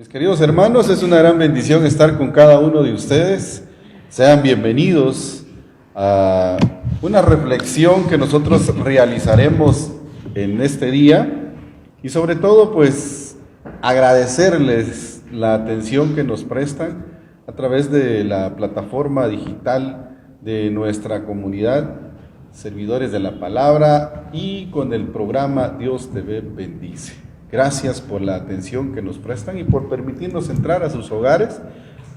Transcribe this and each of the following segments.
Mis queridos hermanos, es una gran bendición estar con cada uno de ustedes. Sean bienvenidos a una reflexión que nosotros realizaremos en este día y sobre todo pues agradecerles la atención que nos prestan a través de la plataforma digital de nuestra comunidad, Servidores de la Palabra, y con el programa Dios TV Bendice. Gracias por la atención que nos prestan y por permitirnos entrar a sus hogares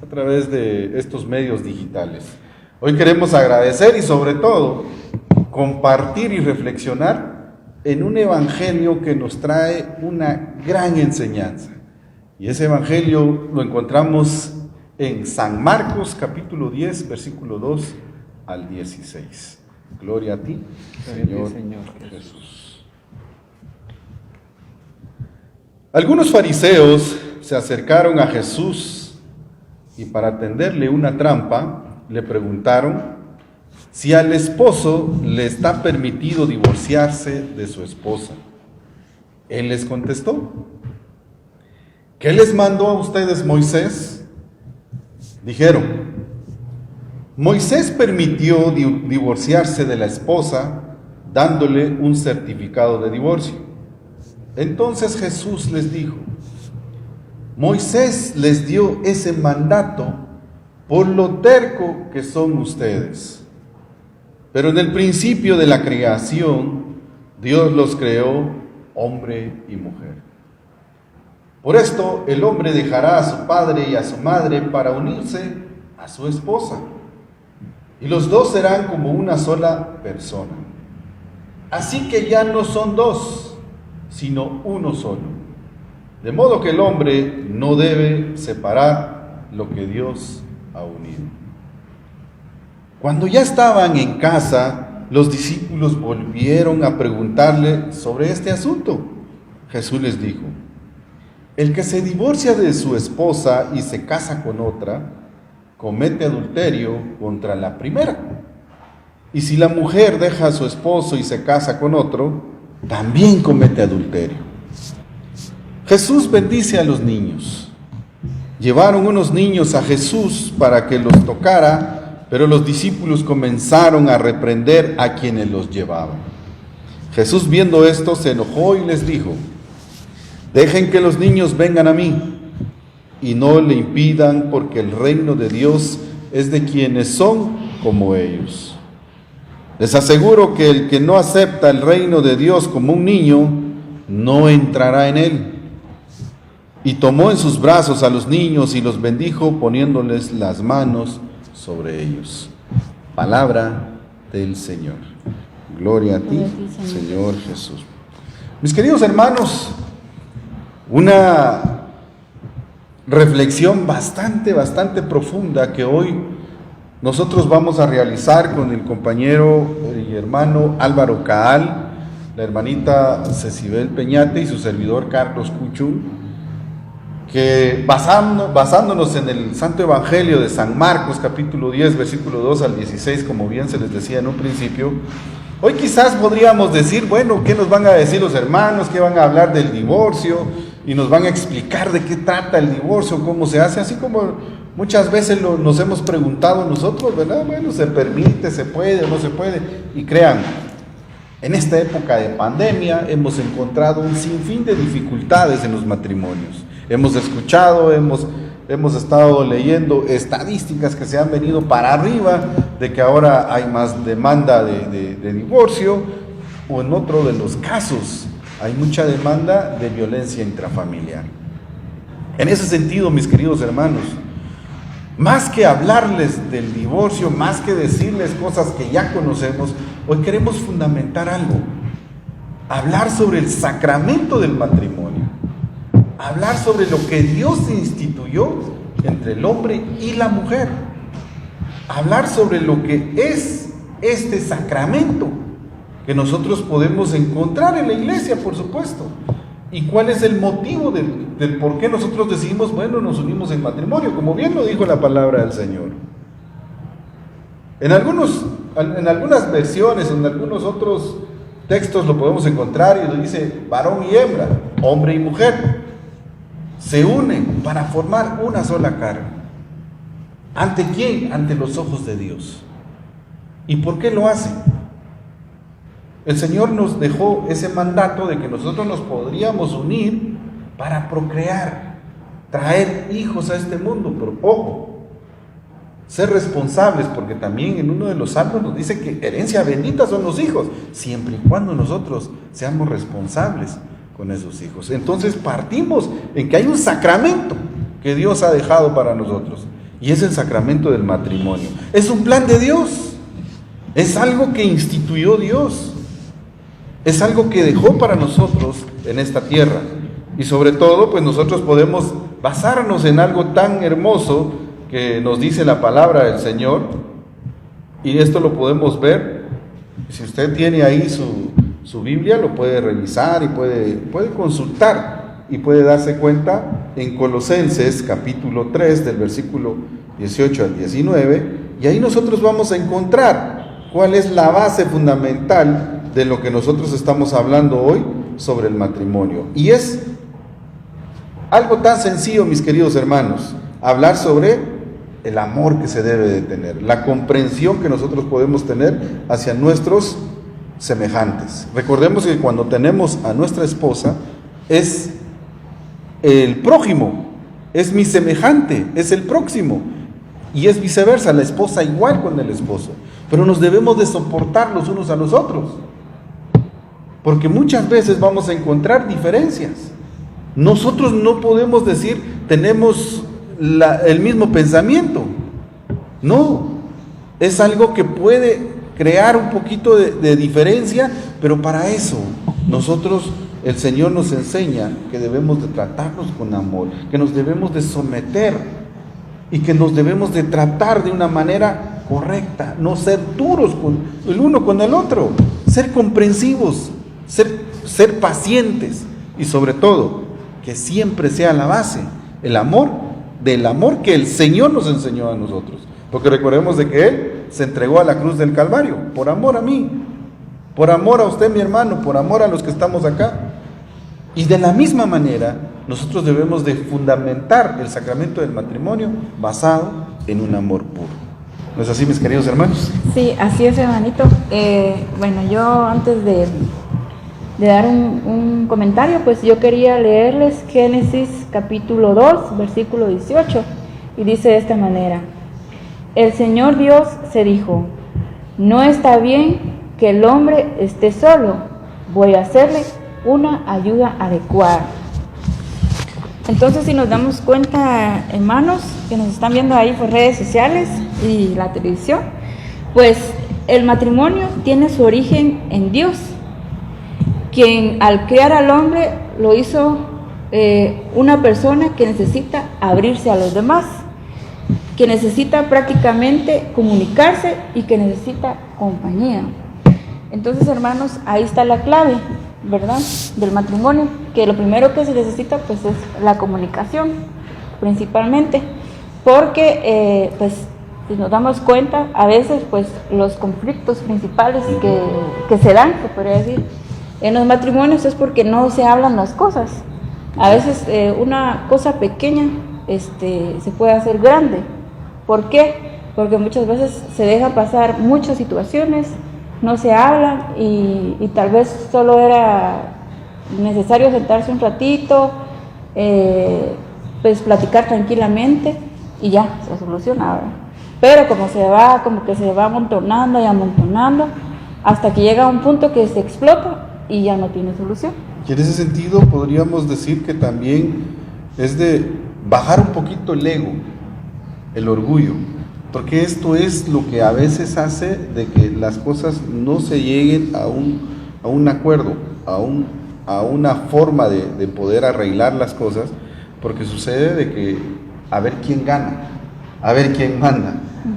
a través de estos medios digitales. Hoy queremos agradecer y sobre todo compartir y reflexionar en un evangelio que nos trae una gran enseñanza. Y ese evangelio lo encontramos en San Marcos capítulo 10, versículo 2 al 16. Gloria a ti, Señor Jesús. Algunos fariseos se acercaron a Jesús y para tenderle una trampa le preguntaron si al esposo le está permitido divorciarse de su esposa. Él les contestó: ¿qué les mandó a ustedes Moisés? Dijeron: Moisés permitió divorciarse de la esposa dándole un certificado de divorcio. Entonces Jesús les dijo: Moisés les dio ese mandato por lo terco que son ustedes. Pero en el principio de la creación, Dios los creó hombre y mujer. Por esto el hombre dejará a su padre y a su madre para unirse a su esposa, y los dos serán como una sola persona. Así que ya no son dos, sino uno solo. De modo que el hombre no debe separar lo que Dios ha unido. Cuando ya estaban en casa, los discípulos volvieron a preguntarle sobre este asunto. Jesús les dijo: el que se divorcia de su esposa y se casa con otra, comete adulterio contra la primera. Y si la mujer deja a su esposo y se casa con otro, también comete adulterio. Jesús bendice a los niños. Llevaron unos niños a Jesús para que los tocara, pero los discípulos comenzaron a reprender a quienes los llevaban. Jesús, viendo esto, se enojó y les dijo: dejen que los niños vengan a mí y no le impidan, porque el reino de Dios es de quienes son como ellos. Les aseguro que el que no acepta el reino de Dios como un niño, no entrará en él. Y tomó en sus brazos a los niños y los bendijo, poniéndoles las manos sobre ellos. Palabra del Señor. Gloria a ti, Señor Jesús. Mis queridos hermanos, una reflexión bastante profunda que hoy nosotros vamos a realizar con el compañero y hermano Álvaro Caal, la hermanita Cecibel Peñate y su servidor Carlos Cuchú, que basándonos en el Santo Evangelio de San Marcos, capítulo 10, versículo 2 al 16, como bien se les decía en un principio, hoy quizás podríamos decir, bueno, ¿qué nos van a decir los hermanos? ¿Qué van a hablar del divorcio? Y nos van a explicar de qué trata el divorcio, cómo se hace, así como muchas veces nos hemos preguntado nosotros, ¿verdad? Bueno, ¿se permite, se puede o no se puede? Y crean, en esta época de pandemia hemos encontrado un sinfín de dificultades en los matrimonios. Hemos escuchado, hemos estado leyendo estadísticas que se han venido para arriba de que ahora hay más demanda de divorcio, o en otro de los casos hay mucha demanda de violencia intrafamiliar. En ese sentido, mis queridos hermanos, más que hablarles del divorcio, más que decirles cosas que ya conocemos, hoy queremos fundamentar algo. Hablar sobre el sacramento del matrimonio. Hablar sobre lo que Dios instituyó entre el hombre y la mujer. Hablar sobre lo que es este sacramento que nosotros podemos encontrar en la iglesia, por supuesto. ¿Y cuál es el motivo del por qué nosotros decidimos, bueno, nos unimos en matrimonio? Como bien lo dijo la palabra del Señor. En algunas versiones, en algunos otros textos lo podemos encontrar y lo dice varón y hembra, hombre y mujer. se unen para formar una sola carne. ¿Ante quién? Ante los ojos de Dios. ¿Y por qué lo hacen? El Señor nos dejó ese mandato de que nosotros nos podríamos unir para procrear, traer hijos a este mundo, pero ojo, ser responsables, porque también en uno de los salmos nos dice que herencia bendita son los hijos, siempre y cuando nosotros seamos responsables con esos hijos. Entonces partimos en que hay un sacramento que Dios ha dejado para nosotros, y es el sacramento del matrimonio. Es un plan de Dios, es algo que instituyó Dios, es algo que dejó para nosotros en esta tierra, y sobre todo pues nosotros podemos basarnos en algo tan hermoso que nos dice la palabra del Señor, y esto lo podemos ver. Si usted tiene ahí su Biblia, lo puede revisar y puede consultar y puede darse cuenta en Colosenses capítulo 3 del versículo 18 al 19, y ahí nosotros vamos a encontrar cuál es la base fundamental de lo que nosotros estamos hablando hoy sobre el matrimonio. Y es algo tan sencillo, mis queridos hermanos, hablar sobre el amor que se debe de tener, la comprensión que nosotros podemos tener hacia nuestros semejantes. Recordemos que cuando tenemos a nuestra esposa, es el prójimo, es mi semejante, es el próximo, y es viceversa, la esposa igual con el esposo, pero nos debemos de soportar los unos a los otros, porque muchas veces vamos a encontrar diferencias. Nosotros no podemos decir tenemos el mismo pensamiento, no, es algo que puede crear un poquito de diferencia, pero para eso nosotros, el Señor nos enseña que debemos de tratarnos con amor, que nos debemos de someter y que nos debemos de tratar de una manera correcta, no ser duros con el uno con el otro, ser comprensivos, ser pacientes, y sobre todo que siempre sea la base el amor, del amor que el Señor nos enseñó a nosotros, porque recordemos de que Él se entregó a la cruz del Calvario por amor a mí, por amor a usted, mi hermano, por amor a los que estamos acá. Y de la misma manera nosotros debemos de fundamentar el sacramento del matrimonio basado en un amor puro. ¿No es así, mis queridos hermanos? Sí, así es, hermanito. Bueno, yo antes de dar un comentario, pues yo quería leerles Génesis capítulo 2, versículo 18, y dice de esta manera: el Señor Dios se dijo, no está bien que el hombre esté solo, voy a hacerle una ayuda adecuada. Entonces, si nos damos cuenta, hermanos, que nos están viendo ahí por redes sociales y la televisión, pues el matrimonio tiene su origen en Dios, quien al crear al hombre lo hizo una persona que necesita abrirse a los demás, que necesita prácticamente comunicarse y que necesita compañía. Entonces, hermanos, ahí está la clave, ¿verdad?, del matrimonio, que lo primero que se necesita pues es la comunicación, principalmente, porque pues si nos damos cuenta, a veces pues los conflictos principales que se dan, se podría decir, en los matrimonios es porque no se hablan las cosas. A veces una cosa pequeña se puede hacer grande. ¿Por qué? Porque muchas veces se deja pasar muchas situaciones, no se hablan y tal vez solo era necesario sentarse un ratito, pues platicar tranquilamente y ya, se soluciona, ¿verdad? Pero como que se va amontonando y amontonando hasta que llega a un punto que se explota y ya no tiene solución. Y en ese sentido podríamos decir que también es de bajar un poquito el ego, el orgullo, porque esto es lo que a veces hace de que las cosas no se lleguen a un acuerdo, a una forma de poder arreglar las cosas, porque sucede de que a ver quién gana, a ver quién manda,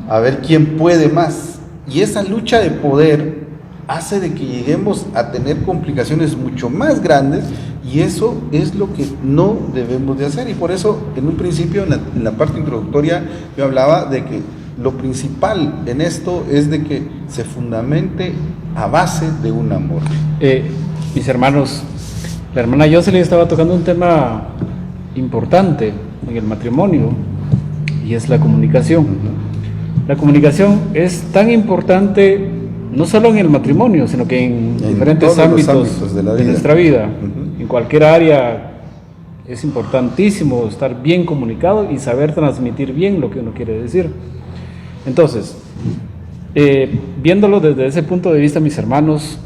a ver quién puede más, y esa lucha de poder hace de que lleguemos a tener complicaciones mucho más grandes, y eso es lo que no debemos de hacer. Y por eso en un principio, en la parte introductoria, yo hablaba de que lo principal en esto es de que se fundamente a base de un amor. Mis hermanos, la hermana Jocelyn estaba tocando un tema importante en el matrimonio y es la comunicación. La comunicación es tan importante no solo en el matrimonio, sino que en diferentes todos los ámbitos de la de vida. nuestra vida. En cualquier área es importantísimo estar bien comunicado y saber transmitir bien lo que uno quiere decir. Entonces, viéndolo desde ese punto de vista, mis hermanos,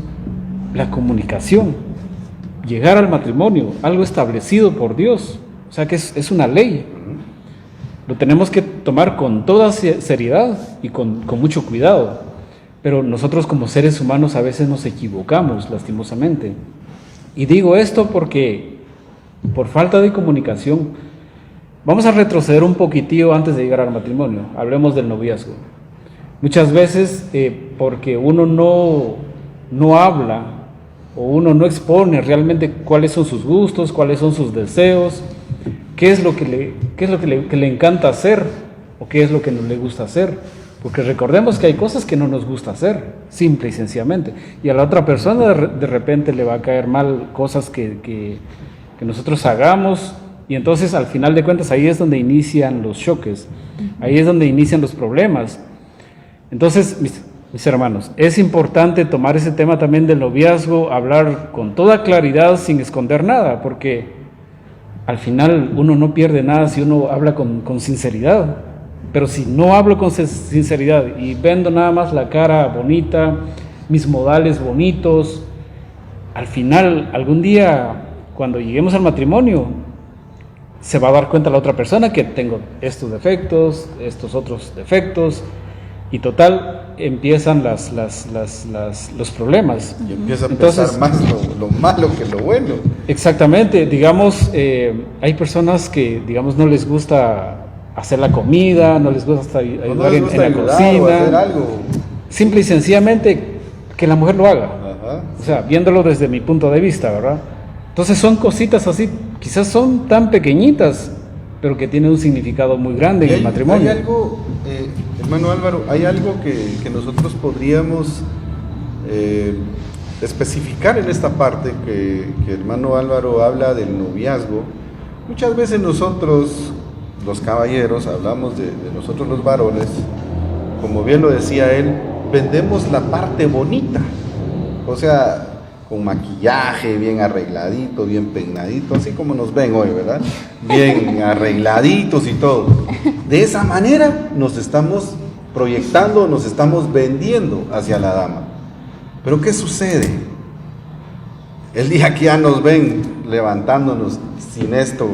la comunicación, llegar al matrimonio, algo establecido por Dios, o sea que es una ley. Lo tenemos que tomar con toda seriedad y con mucho cuidado. Pero nosotros como seres humanos a veces nos equivocamos, lastimosamente. Y digo esto porque por falta de comunicación, vamos a retroceder un poquitillo antes de llegar al matrimonio. Hablemos del noviazgo. Muchas veces porque uno no habla o uno no expone realmente cuáles son sus gustos, cuáles son sus deseos, qué es lo que le encanta hacer o qué es lo que no le gusta hacer. Porque recordemos que hay cosas que no nos gusta hacer, simple y sencillamente. Y a la otra persona de repente le va a caer mal cosas que nosotros hagamos. Y entonces al final de cuentas ahí es donde inician los choques, ahí es donde inician los problemas. Entonces, mis hermanos, es importante tomar ese tema también del noviazgo, hablar con toda claridad sin esconder nada, porque al final uno no pierde nada si uno habla con sinceridad. Pero si no hablo con sinceridad y vendo nada más la cara bonita, mis modales bonitos, al final, algún día, cuando lleguemos al matrimonio, se va a dar cuenta la otra persona que tengo estos defectos, estos otros defectos, y total, empiezan los problemas. Y empieza a pensar más lo malo que lo bueno. Exactamente, digamos, hay personas que, digamos, no les gusta hacer la comida, no les gusta ayudar en la cocina, hacer algo. Simple y sencillamente que la mujer lo haga. Ajá. O sea, viéndolo desde mi punto de vista, ¿verdad? Entonces son cositas así, quizás son tan pequeñitas, pero que tienen un significado muy grande en el matrimonio. Hay algo, hermano Álvaro, hay algo que nosotros podríamos especificar en esta parte que hermano Álvaro habla del noviazgo. Muchas veces nosotros, los caballeros, hablamos de nosotros los varones, como bien lo decía él, vendemos la parte bonita, o sea, con maquillaje, bien arregladito, bien peinadito, así como nos ven hoy, ¿verdad? Bien arregladitos y todo. De esa manera nos estamos proyectando, nos estamos vendiendo hacia la dama. Pero ¿qué sucede? El día que ya nos ven levantándonos sin esto,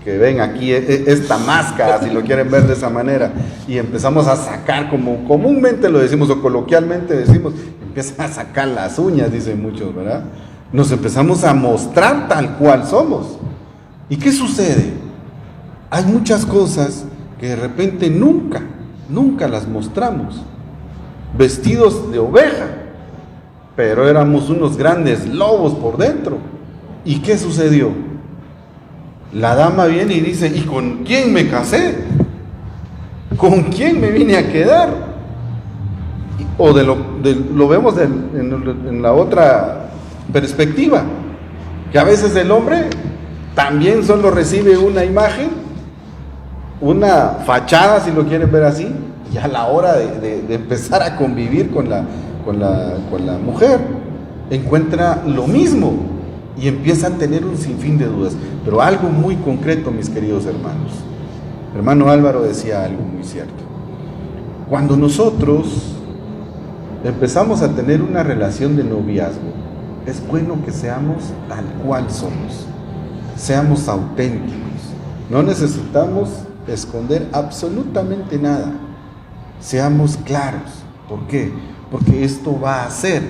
que ven aquí, esta máscara, si lo quieren ver de esa manera, y empezamos a sacar, como comúnmente lo decimos o coloquialmente decimos, empiezan a sacar las uñas, dicen muchos, ¿verdad? Nos empezamos a mostrar tal cual somos. ¿Y qué sucede? Hay muchas cosas que de repente nunca las mostramos. Vestidos de oveja, pero éramos unos grandes lobos por dentro. ¿Y qué sucedió? La dama viene y dice, ¿y con quién me casé? ¿Con quién me vine a quedar? O lo vemos en la otra perspectiva, que a veces el hombre también solo recibe una imagen, una fachada, si lo quieren ver así, y a la hora de empezar a convivir con la mujer, encuentra lo mismo. Y empiezan a tener un sinfín de dudas. Pero algo muy concreto, mis queridos hermanos. Hermano Álvaro decía algo muy cierto. Cuando nosotros empezamos a tener una relación de noviazgo, es bueno que seamos tal cual somos. Seamos auténticos. No necesitamos esconder absolutamente nada. Seamos claros. ¿Por qué? Porque esto va a hacer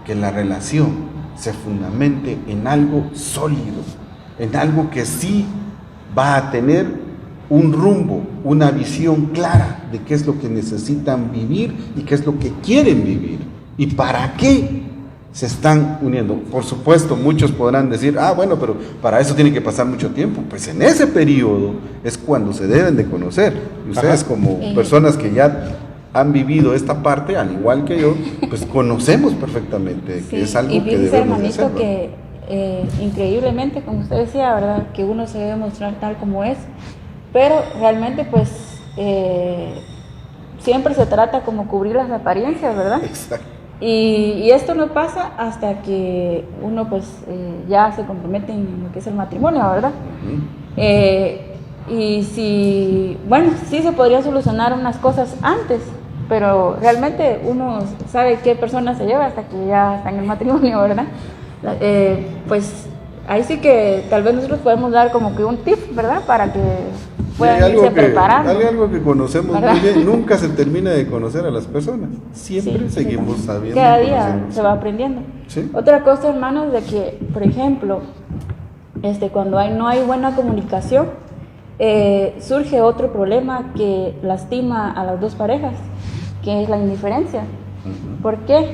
que la relación se fundamente en algo sólido, en algo que sí va a tener un rumbo, una visión clara de qué es lo que necesitan vivir y qué es lo que quieren vivir y para qué se están uniendo. Por supuesto, muchos podrán decir, bueno, pero para eso tiene que pasar mucho tiempo. Pues en ese periodo es cuando se deben de conocer. Y ustedes como personas que ya han vivido esta parte, al igual que yo, pues conocemos perfectamente que es algo y que fíjese, debemos de hermanito, hacer, ¿no? que increíblemente, como usted decía, ¿verdad? Que uno se debe mostrar tal como es, pero realmente pues siempre se trata como cubrir las apariencias, ¿verdad? Exacto. Y esto no pasa hasta que uno pues ya se compromete en lo que es el matrimonio, ¿verdad? Y si, bueno, sí se podría solucionar unas cosas antes, pero realmente uno sabe qué persona se lleva hasta que ya está en el matrimonio, ¿verdad? Pues ahí sí que tal vez nosotros podemos dar como que un tip, ¿verdad? Para que puedan irse preparando. Hay algo que conocemos ¿verdad? muy bien, nunca se termina de conocer a las personas, siempre Sí, seguimos sí. sabiendo. Cada día conocernos. se va aprendiendo. Sí. Otra cosa, hermanos, de que, por ejemplo, cuando no hay buena comunicación, surge otro problema que lastima a las dos parejas, que es la indiferencia. ¿Por qué?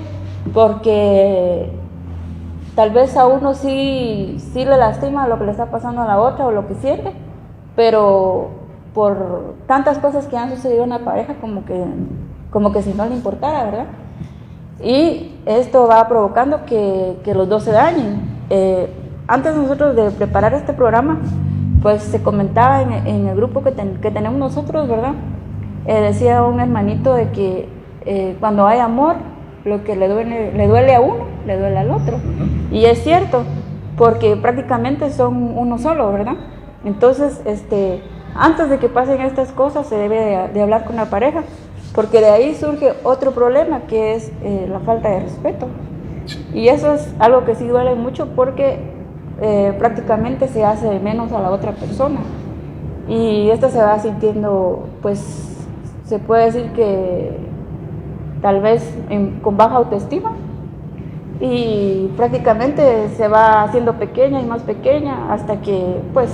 Porque tal vez a uno sí le lastima lo que le está pasando a la otra o lo que siente, pero por tantas cosas que han sucedido en la pareja, como que si no le importara, ¿verdad? Y esto va provocando que los dos se dañen. Antes nosotros de preparar este programa, pues se comentaba en el grupo que tenemos nosotros, ¿verdad? Decía un hermanito de que cuando hay amor, lo que le duele a uno, le duele al otro. Y es cierto, porque prácticamente son uno solo, ¿verdad? Entonces, antes de que pasen estas cosas, se debe de hablar con la pareja, porque de ahí surge otro problema, que es la falta de respeto. Y eso es algo que sí duele mucho, porque prácticamente se hace de menos a la otra persona. Y esta se va sintiendo, pues, se puede decir que tal vez con baja autoestima, y prácticamente se va haciendo pequeña y más pequeña hasta que pues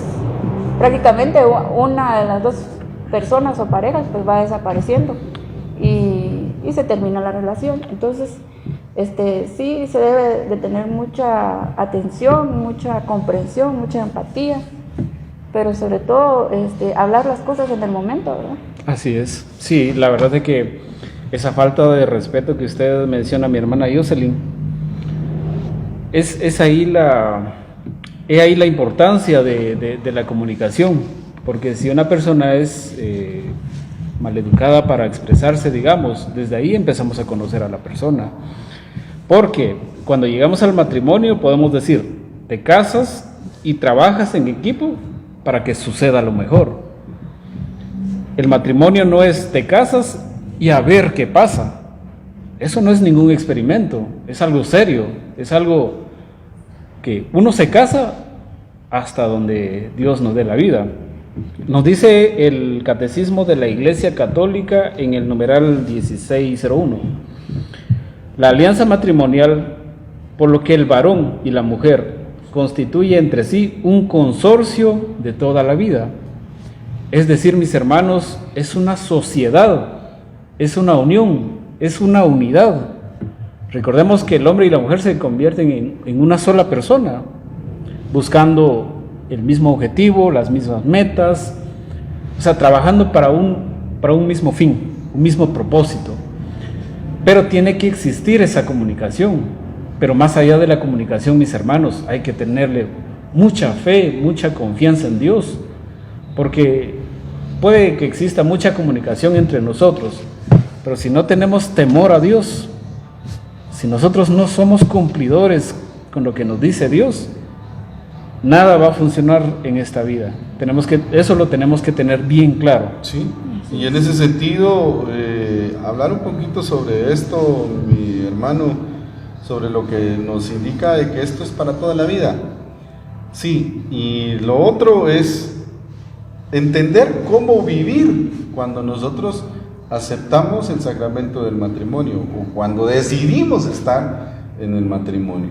prácticamente una de las dos personas o parejas pues va desapareciendo y se termina la relación. Entonces sí se debe de tener mucha atención, mucha comprensión, mucha empatía, pero sobre todo hablar las cosas en el momento, ¿verdad? Así es. Sí, la verdad es que esa falta de respeto que usted menciona, mi hermana Jocelyn, es ahí la importancia de la comunicación, porque si una persona es maleducada para expresarse, digamos, desde ahí empezamos a conocer a la persona, porque cuando llegamos al matrimonio podemos decir, te casas y trabajas en equipo para que suceda lo mejor. El matrimonio no es te casas y a ver qué pasa. Eso no es ningún experimento, es algo serio, es algo que uno se casa hasta donde Dios nos dé la vida. Nos dice el Catecismo de la Iglesia Católica en el numeral 1601, la alianza matrimonial, por lo que el varón y la mujer constituye entre sí un consorcio de toda la vida. Es decir, mis hermanos, es una sociedad, es una unión, es una unidad. Recordemos que el hombre y la mujer se convierten en una sola persona, buscando el mismo objetivo, las mismas metas, o sea, trabajando para un mismo fin, un mismo propósito. Pero tiene que existir esa comunicación. Pero más allá de la comunicación, mis hermanos, hay que tenerle mucha fe, mucha confianza en Dios, porque puede que exista mucha comunicación entre nosotros, pero si no tenemos temor a Dios, si nosotros no somos cumplidores con lo que nos dice Dios, nada va a funcionar en esta vida. Eso lo tenemos que tener bien claro. Sí, y en ese sentido, hablar un poquito sobre esto, mi hermano, sobre lo que nos indica de que esto es para toda la vida. Sí, y lo otro es entender cómo vivir cuando nosotros aceptamos el sacramento del matrimonio o cuando decidimos estar en el matrimonio.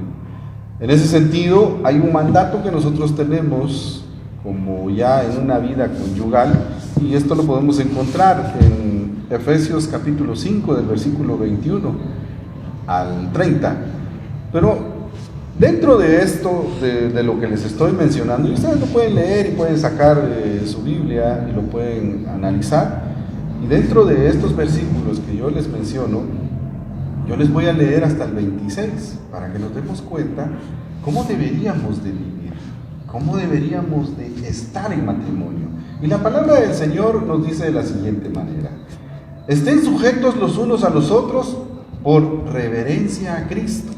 En ese sentido, hay un mandato que nosotros tenemos como ya en una vida conyugal, y esto lo podemos encontrar en Efesios capítulo 5 del versículo 21 al 30. Pero dentro de esto, de lo que les estoy mencionando, y ustedes lo pueden leer y pueden sacar su Biblia y lo pueden analizar, y dentro de estos versículos que yo les menciono, yo les voy a leer hasta el 26 para que nos demos cuenta cómo deberíamos de vivir, cómo deberíamos de estar en matrimonio. Y la palabra del Señor nos dice de la siguiente manera: estén sujetos los unos a los otros por reverencia a Cristo.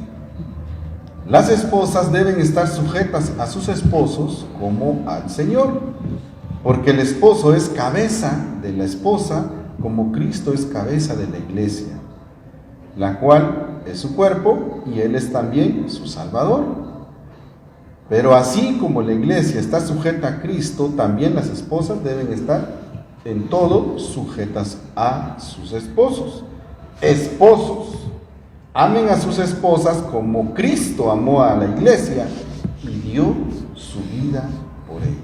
Las esposas deben estar sujetas a sus esposos como al Señor, porque el esposo es cabeza de la esposa, como Cristo es cabeza de la iglesia, la cual es su cuerpo y Él es también su Salvador. Pero así como la iglesia está sujeta a Cristo, también las esposas deben estar en todo sujetas a sus esposos. Esposos, amen a sus esposas como Cristo amó a la iglesia y dio su vida por ella.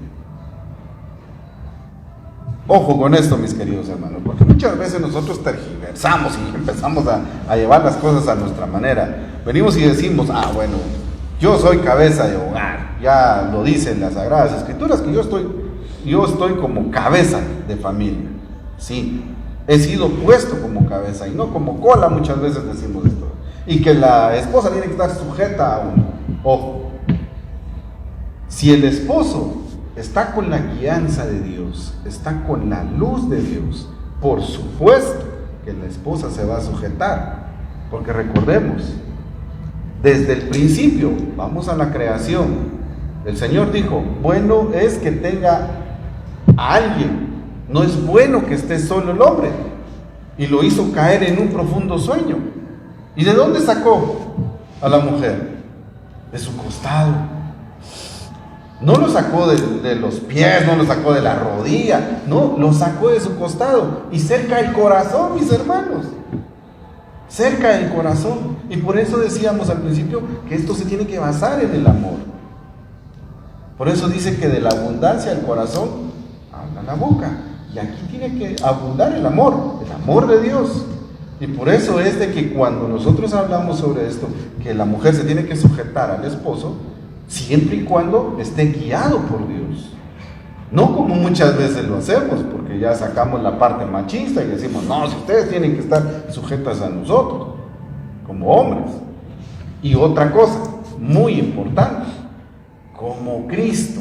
Ojo con esto, mis queridos hermanos, porque muchas veces nosotros tergiversamos y empezamos a llevar las cosas a nuestra manera. Venimos y decimos, bueno, yo soy cabeza de hogar. Ya lo dicen las Sagradas Escrituras, que yo estoy como cabeza de familia. Sí, he sido puesto como cabeza y no como cola, muchas veces decimos esto. Y que la esposa tiene que estar sujeta a uno. Ojo, si el esposo está con la guianza de Dios, está con la luz de Dios, por supuesto que la esposa se va a sujetar, porque recordemos, desde el principio, vamos a la creación, el Señor dijo, bueno es que tenga a alguien, no es bueno que esté solo el hombre, y lo hizo caer en un profundo sueño. ¿Y de dónde sacó a la mujer? De su costado. No lo sacó de los pies, no lo sacó de la rodilla, no, lo sacó de su costado y cerca del corazón, mis hermanos. Cerca del corazón. Y por eso decíamos al principio que esto se tiene que basar en el amor. Por eso dice que de la abundancia del corazón habla la boca. Y aquí tiene que abundar el amor de Dios. Y por eso es de que cuando nosotros hablamos sobre esto, que la mujer se tiene que sujetar al esposo, siempre y cuando esté guiado por Dios. No como muchas veces lo hacemos, porque ya sacamos la parte machista y decimos, no, si ustedes tienen que estar sujetas a nosotros, como hombres. Y otra cosa, muy importante, como Cristo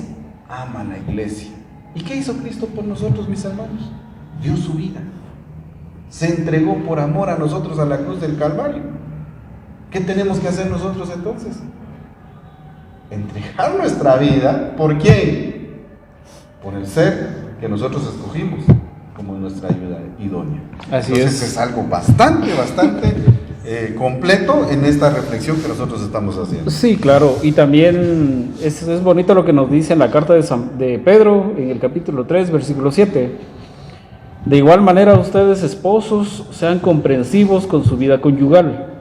ama a la iglesia. ¿Y qué hizo Cristo por nosotros, mis hermanos? Dio su vida. Se entregó por amor a nosotros a la cruz del Calvario. ¿Qué tenemos que hacer nosotros entonces? Entregar nuestra vida, ¿por quién? Por el ser que nosotros escogimos como nuestra ayuda idónea. Así Entonces es algo bastante completo en esta reflexión que nosotros estamos haciendo. Sí, claro, y también es bonito lo que nos dice en la carta de Pedro, en el capítulo 3, versículo 7. De igual manera, ustedes, esposos, sean comprensivos con su vida conyugal,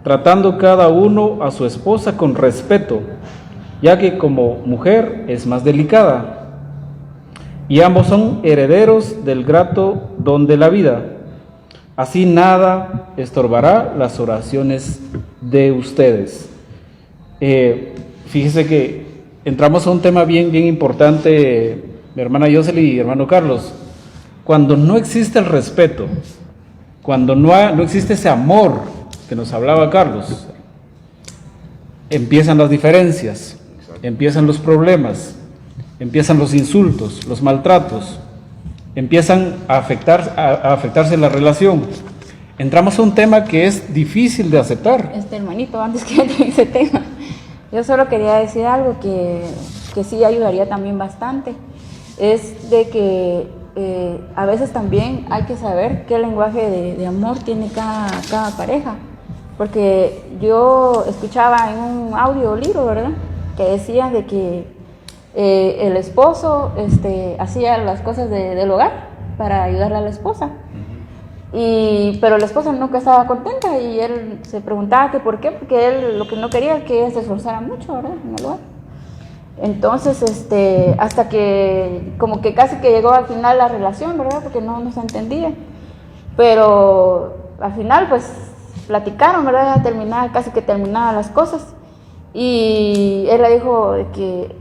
tratando cada uno a su esposa con respeto, ya que como mujer es más delicada, y ambos son herederos del grato don de la vida. Así nada estorbará las oraciones de ustedes. Fíjese que entramos a un tema bien importante, mi hermana Yoseli y hermano Carlos. Cuando no existe el respeto, cuando no existe ese amor que nos hablaba Carlos, empiezan las diferencias, empiezan los problemas, empiezan los insultos, los maltratos, empiezan a afectarse la relación. Entramos a un tema que es difícil de aceptar. Hermanito, antes que entre en ese tema, yo solo quería decir algo que sí ayudaría también bastante. Es de que a veces también hay que saber qué lenguaje de amor tiene cada pareja. Porque yo escuchaba en un audiolibro, ¿verdad?, que decía de que el esposo hacía las cosas del hogar para ayudarle a la esposa. Pero la esposa nunca estaba contenta y él se preguntaba que por qué, porque él lo que no quería es que ella se esforzara mucho, ¿verdad?, en el hogar. Entonces, hasta que como que casi que llegó al final la relación, ¿verdad?, porque no se entendía. Pero al final pues platicaron, ¿verdad?, casi que terminaban las cosas. Y él le dijo que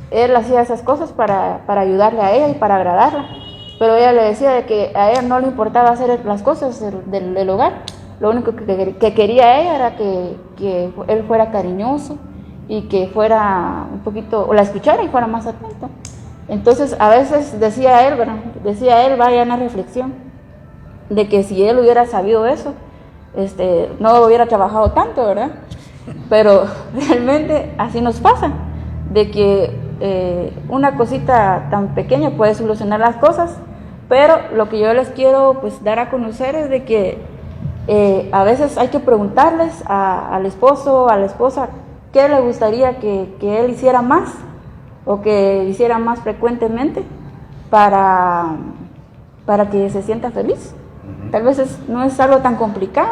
él hacía esas cosas para ayudarle a ella y para agradarla. Pero ella le decía de que a ella no le importaba hacer las cosas del hogar. Lo único que quería ella era que él fuera cariñoso, y que fuera un poquito, o la escuchara y fuera más atento. Entonces a veces decía él, vaya una reflexión, de que si él hubiera sabido eso, no hubiera trabajado tanto, ¿verdad? Pero realmente así nos pasa, de que una cosita tan pequeña puede solucionar las cosas, pero lo que yo les quiero pues dar a conocer es de que a veces hay que preguntarles al esposo, a la esposa, qué le gustaría que él hiciera más o que hiciera más frecuentemente para que se sienta feliz. Tal vez no es algo tan complicado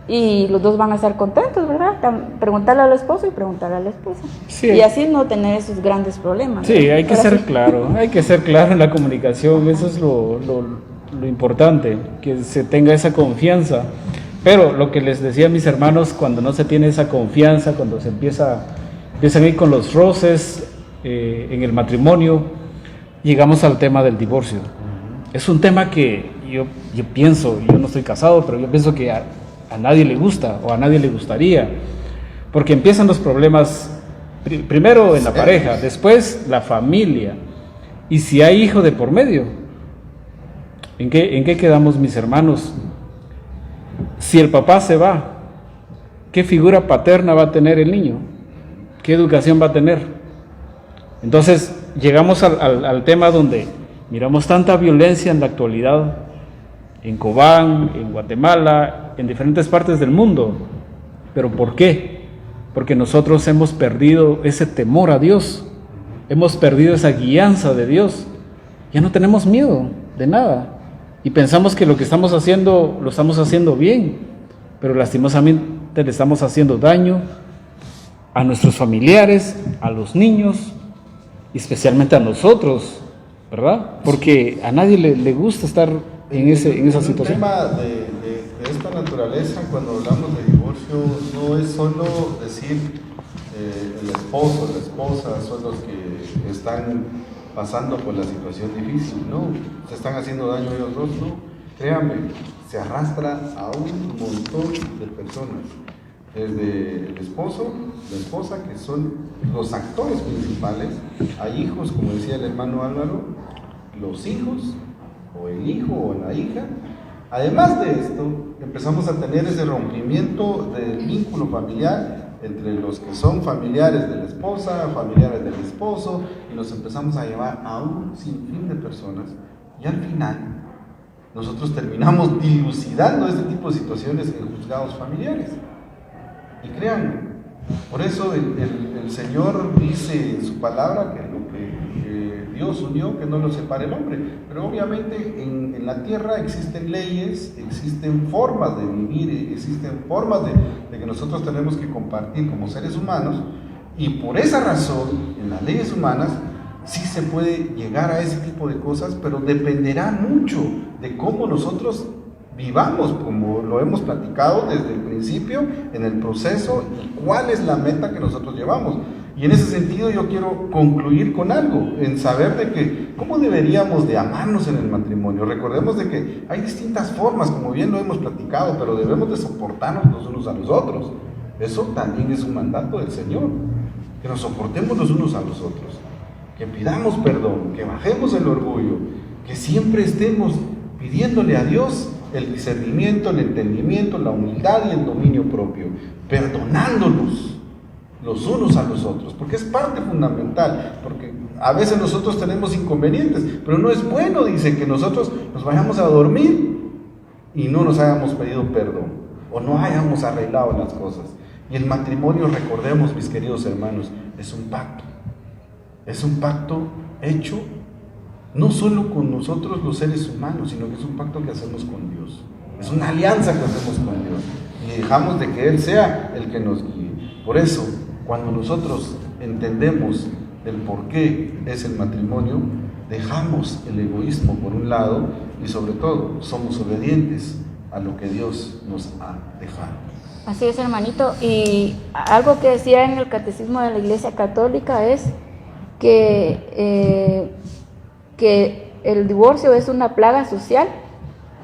y los dos van a estar contentos, ¿verdad? Preguntarle al esposo y preguntarle a la esposa. Sí. Y así no tener esos grandes problemas. Sí, hay que ser claro, hay que ser claro en la comunicación, eso es lo importante, que se tenga esa confianza. Pero lo que les decía a mis hermanos, cuando no se tiene esa confianza, cuando empiezan a ir con los roces en el matrimonio, llegamos al tema del divorcio. Es un tema que yo pienso, yo no estoy casado, pero yo pienso que a nadie le gusta o a nadie le gustaría, porque empiezan los problemas primero en la pareja, después la familia, y si hay hijo de por medio, ¿en qué quedamos, mis hermanos? Si el papá se va, ¿qué figura paterna va a tener el niño? ¿Qué educación va a tener? Entonces llegamos al tema donde miramos tanta violencia en la actualidad, en Cobán, en Guatemala, en diferentes partes del mundo. ¿Pero por qué? Porque nosotros hemos perdido ese temor a Dios, hemos perdido esa guianza de Dios. Ya no tenemos miedo de nada y pensamos que lo que estamos haciendo lo estamos haciendo bien, pero lastimosamente le estamos haciendo daño a nuestros familiares, a los niños y especialmente a nosotros, ¿verdad? Porque a nadie le gusta estar en esa situación. El tema de esta naturaleza, cuando hablamos de divorcio, no es solo decir el esposo, la esposa son los que están pasando por la situación difícil, no, se están haciendo daño ellos dos, no, créanme, se arrastra a un montón de personas, desde el esposo, la esposa, que son los actores principales, hay hijos, como decía el hermano Álvaro, los hijos, o el hijo o la hija. Además de esto, empezamos a tener ese rompimiento del vínculo familiar entre los que son familiares de la esposa, familiares del esposo, y nos empezamos a llevar a un sinfín de personas, y al final nosotros terminamos dilucidando este tipo de situaciones en juzgados familiares. Y créanme, por eso el Señor dice en su palabra que lo que Dios unió, que no lo separe el hombre. Pero obviamente en la tierra existen leyes, existen formas de vivir, existen formas de que nosotros tenemos que compartir como seres humanos, y por esa razón, en las leyes humanas, sí se puede llegar a ese tipo de cosas, pero dependerá mucho de cómo nosotros vivamos, como lo hemos platicado desde el principio, en el proceso, y cuál es la meta que nosotros llevamos. Y en ese sentido yo quiero concluir con algo, en saber de que cómo deberíamos de amarnos en el matrimonio. Recordemos de que hay distintas formas, como bien lo hemos platicado, pero debemos de soportarnos los unos a los otros. Eso también es un mandato del Señor, que nos soportemos los unos a los otros, que pidamos perdón, que bajemos el orgullo, que siempre estemos pidiéndole a Dios el discernimiento, el entendimiento, la humildad y el dominio propio, perdonándonos los unos a los otros, porque es parte fundamental, porque a veces nosotros tenemos inconvenientes, pero no es bueno, dice, que nosotros nos vayamos a dormir y no nos hayamos pedido perdón, o no hayamos arreglado las cosas. Y el matrimonio, recordemos, mis queridos hermanos, es un pacto hecho no solo con nosotros los seres humanos, sino que es un pacto que hacemos con Dios, es una alianza que hacemos con Dios, y dejamos de que Él sea el que nos guíe. Por eso, cuando nosotros entendemos el por qué es el matrimonio, dejamos el egoísmo por un lado y sobre todo somos obedientes a lo que Dios nos ha dejado. Así es, hermanito. Y algo que decía en el Catecismo de la Iglesia Católica es que el divorcio es una plaga social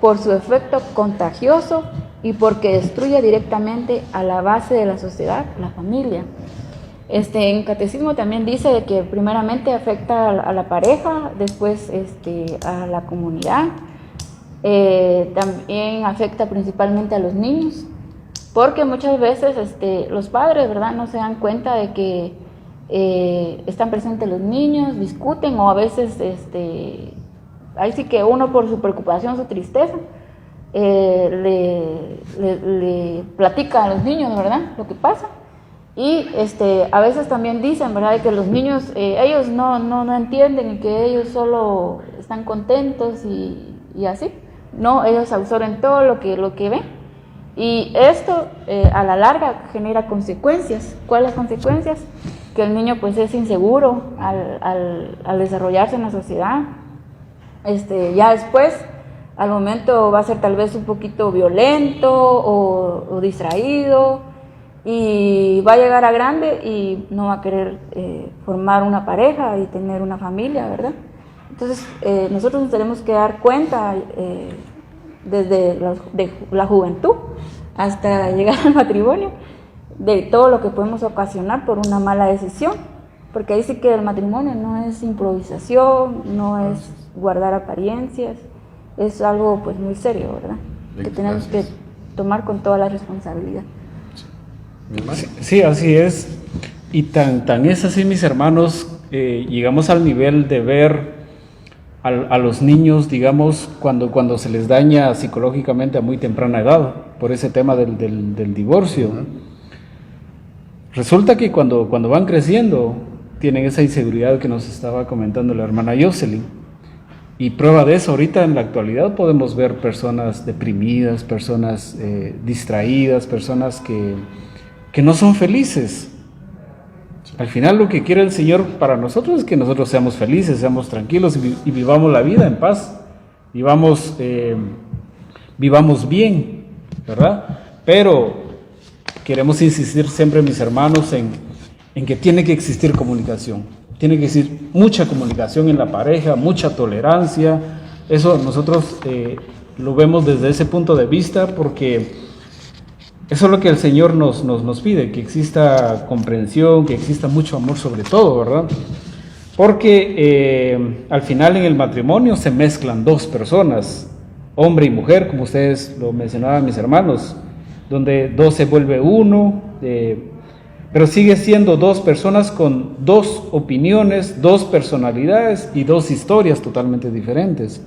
por su efecto contagioso y porque destruye directamente a la base de la sociedad, la familia. En catecismo también dice que primeramente afecta a la pareja, después a la comunidad, también afecta principalmente a los niños, porque muchas veces los padres, ¿verdad?, no se dan cuenta de que están presentes los niños, discuten, o a veces ahí sí que uno por su preocupación, su tristeza, le platica a los niños, ¿verdad?, lo que pasa. Y a veces también dicen, ¿verdad?, de que los niños, ellos no entienden, y que ellos solo están contentos y así. No, ellos absorben todo lo que ven. Y esto a la larga genera consecuencias. ¿Cuáles consecuencias? Que el niño pues es inseguro al desarrollarse en la sociedad. Ya después, al momento va a ser tal vez un poquito violento o distraído, y va a llegar a grande y no va a querer formar una pareja y tener una familia, ¿verdad? Entonces nosotros nos tenemos que dar cuenta desde la juventud hasta llegar al matrimonio de todo lo que podemos ocasionar por una mala decisión, porque ahí sí que el matrimonio no es improvisación, no es guardar apariencias, es algo pues muy serio, ¿verdad? Que tenemos que tomar con toda la responsabilidad. Sí, así es. Y tan es así, mis hermanos, llegamos al nivel de ver a los niños, digamos, cuando se les daña psicológicamente a muy temprana edad, por ese tema del divorcio. Resulta que cuando van creciendo, tienen esa inseguridad que nos estaba comentando la hermana Jocelyn. Y prueba de eso, ahorita en la actualidad podemos ver personas deprimidas, personas distraídas, personas que no son felices. Al final lo que quiere el Señor para nosotros es que nosotros seamos felices, seamos tranquilos y vivamos la vida en paz, vivamos bien, ¿verdad? Pero queremos insistir siempre, mis hermanos, en que tiene que existir comunicación, tiene que existir mucha comunicación en la pareja, mucha tolerancia. Eso nosotros lo vemos desde ese punto de vista, porque eso es lo que el Señor nos pide, que exista comprensión, que exista mucho amor sobre todo, ¿verdad? Porque al final en el matrimonio se mezclan dos personas, hombre y mujer, como ustedes lo mencionaban, mis hermanos, donde dos se vuelve uno, pero sigue siendo dos personas con dos opiniones, dos personalidades y dos historias totalmente diferentes.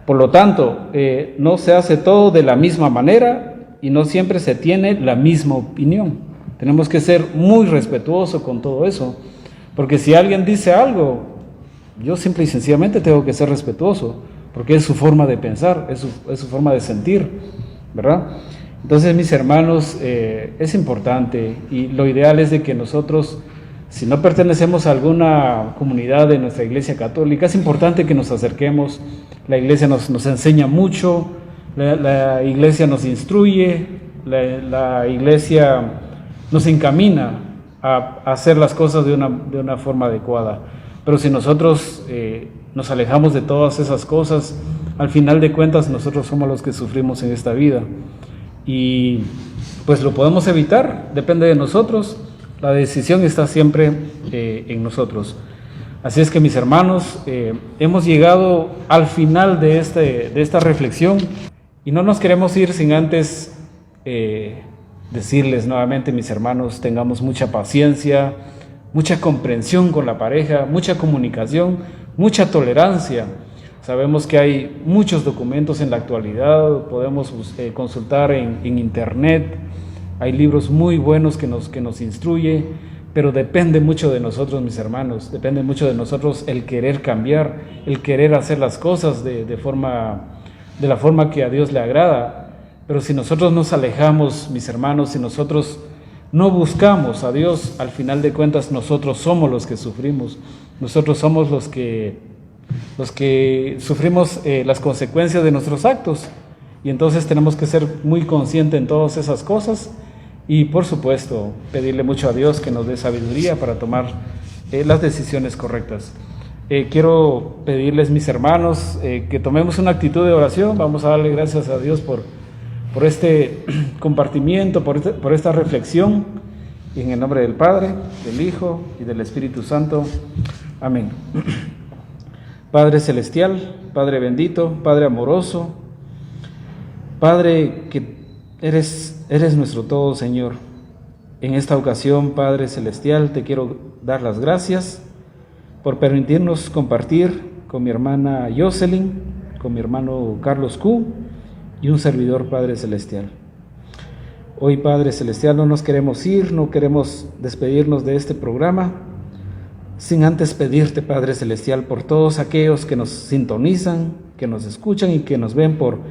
Por lo tanto, no se hace todo de la misma manera, y no siempre se tiene la misma opinión. Tenemos que ser muy respetuosos con todo eso, porque si alguien dice algo, yo simple y sencillamente tengo que ser respetuoso, porque es su forma de pensar, es su forma de sentir, ¿verdad? Entonces, mis hermanos, es importante, y lo ideal es de que nosotros, si no pertenecemos a alguna comunidad de nuestra Iglesia Católica, es importante que nos acerquemos. La Iglesia nos enseña mucho, la Iglesia nos instruye, la Iglesia nos encamina a hacer las cosas de una forma adecuada. Pero si nosotros nos alejamos de todas esas cosas, al final de cuentas nosotros somos los que sufrimos en esta vida. Y pues lo podemos evitar, depende de nosotros. La decisión está siempre en nosotros. Así es que, mis hermanos, hemos llegado al final de esta reflexión. Y no nos queremos ir sin antes decirles nuevamente, mis hermanos, tengamos mucha paciencia, mucha comprensión con la pareja, mucha comunicación, mucha tolerancia. Sabemos que hay muchos documentos en la actualidad, podemos consultar en internet, hay libros muy buenos que nos instruye, pero depende mucho de nosotros, mis hermanos, depende mucho de nosotros el querer cambiar, el querer hacer las cosas de la forma que a Dios le agrada. Pero si nosotros nos alejamos, mis hermanos, si nosotros no buscamos a Dios, al final de cuentas nosotros somos los que sufrimos, nosotros somos los que sufrimos las consecuencias de nuestros actos. Y entonces tenemos que ser muy conscientes en todas esas cosas y, por supuesto, pedirle mucho a Dios que nos dé sabiduría para tomar las decisiones correctas. Quiero pedirles, mis hermanos, que tomemos una actitud de oración. Vamos a darle gracias a Dios por este compartimiento, por esta reflexión, En el nombre del Padre, del Hijo y del Espíritu Santo. Amén. Padre celestial, Padre bendito, Padre amoroso, Padre que eres nuestro todo, Señor. En esta ocasión, Padre celestial, te quiero dar las gracias por permitirnos compartir con mi hermana Jocelyn, con mi hermano Carlos Q y un servidor, Padre celestial. Hoy, Padre celestial, no nos queremos ir, no queremos despedirnos de este programa sin antes pedirte, Padre celestial, por todos aquellos que nos sintonizan, que nos escuchan y que nos ven por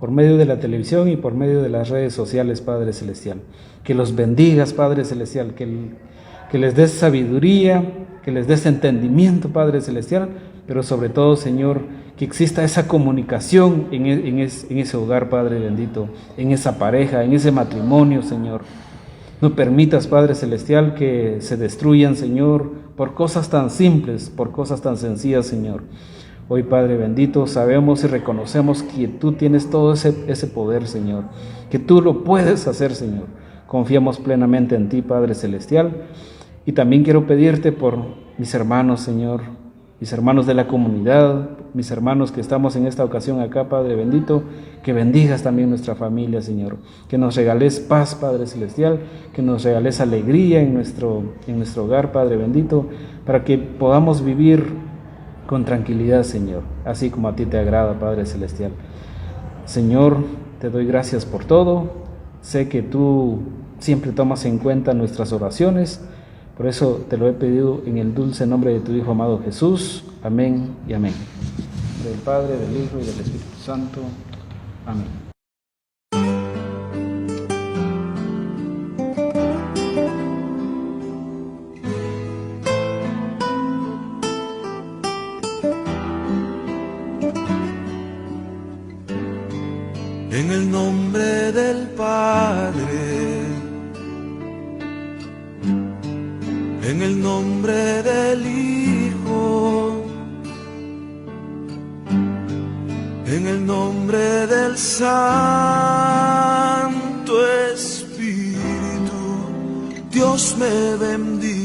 medio de la televisión y por medio de las redes sociales, Padre celestial. Que los bendigas, Padre celestial, que les des sabiduría, que les des entendimiento, Padre celestial, pero sobre todo, Señor, que exista esa comunicación en ese hogar, Padre bendito, en esa pareja, en ese matrimonio, Señor. No permitas, Padre celestial, que se destruyan, Señor, por cosas tan simples, por cosas tan sencillas, Señor. Hoy, Padre bendito, sabemos y reconocemos que tú tienes todo ese poder, Señor, que tú lo puedes hacer, Señor. Confiamos plenamente en ti, Padre celestial. Y también quiero pedirte por mis hermanos, Señor, mis hermanos de la comunidad, mis hermanos que estamos en esta ocasión acá, Padre bendito, que bendigas también nuestra familia, Señor, que nos regales paz, Padre celestial, que nos regales alegría en nuestro hogar, Padre bendito, para que podamos vivir con tranquilidad, Señor, así como a ti te agrada, Padre celestial. Señor, te doy gracias por todo, sé que tú siempre tomas en cuenta nuestras oraciones. Por eso te lo he pedido en el dulce nombre de tu Hijo amado Jesús. Amén y amén. Del Padre, del Hijo y del Espíritu Santo. Amén. En el nombre del Padre, en el nombre del Hijo, en el nombre del Santo Espíritu, Dios me bendiga.